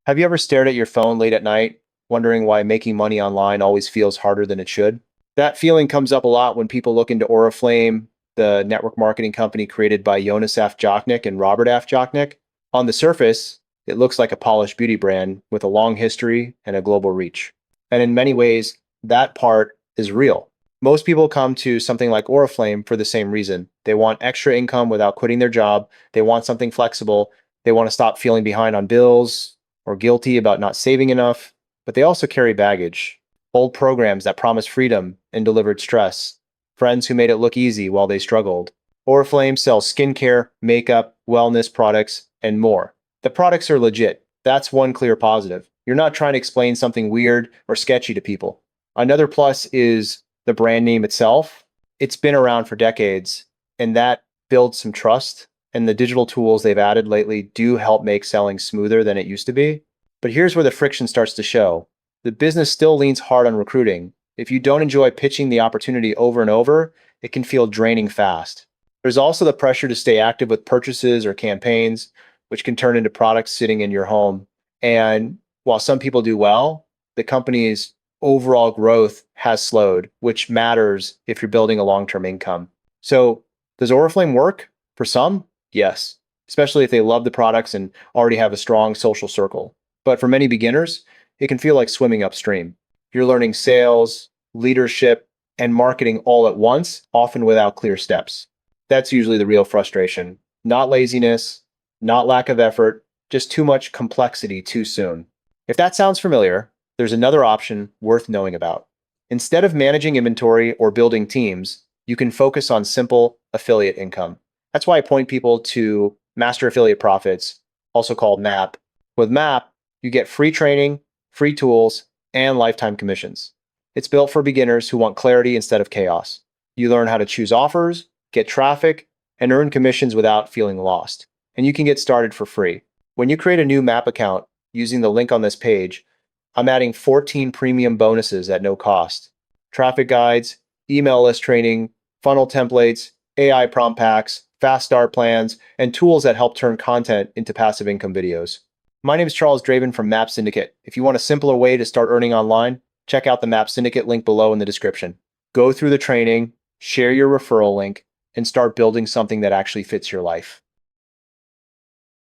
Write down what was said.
Have you ever stared at your phone late at night, wondering why making money online always feels harder than it should? That feeling comes up a lot when people look into Oriflame, the network marketing company created by Jonas Jochnick and Robert Jochnick. On the surface, it looks like a polished beauty brand with a long history and a global reach. And in many ways, that part is real. Most people come to something like Oriflame for the same reason. They want extra income without quitting their job. They want something flexible. They want to stop feeling behind on bills or guilty about not saving enough. But they also carry baggage, old programs that promised freedom and delivered stress, friends who made it look easy while they struggled. Oriflame sells skincare, makeup, wellness products, and more. The products are legit. That's one clear positive. You're not trying to explain something weird or sketchy to people. Another plus is the brand name itself. It's been around for decades, and that builds some trust. And the digital tools they've added lately do help make selling smoother than it used to be. But here's where the friction starts to show. The business still leans hard on recruiting. If you don't enjoy pitching the opportunity over and over, it can feel draining fast. There's also the pressure to stay active with purchases or campaigns, which can turn into products sitting in your home. And while some people do well, the company's overall growth has slowed, which matters if you're building a long-term income. So, does Oriflame work? For some, yes, especially if they love the products and already have a strong social circle. But for many beginners, it can feel like swimming upstream. You're learning sales, leadership, and marketing all at once, often without clear steps. That's usually the real frustration. Not laziness, not lack of effort, just too much complexity too soon. If that sounds familiar, there's another option worth knowing about. Instead of managing inventory or building teams, you can focus on simple affiliate income. That's why I point people to Master Affiliate Profits, also called MAP. With MAP, you get free training, free tools, and lifetime commissions. It's built for beginners who want clarity instead of chaos. You learn how to choose offers, get traffic, and earn commissions without feeling lost. And you can get started for free. When you create a new MAP account using the link on this page, I'm adding 14 premium bonuses at no cost. Traffic guides, email list training, funnel templates, AI prompt packs, fast start plans, and tools that help turn content into passive income videos. My name is Charles Draven from Map Syndicate. If you want a simpler way to start earning online, check out the Map Syndicate link below in the description. Go through the training, share your referral link, and start building something that actually fits your life.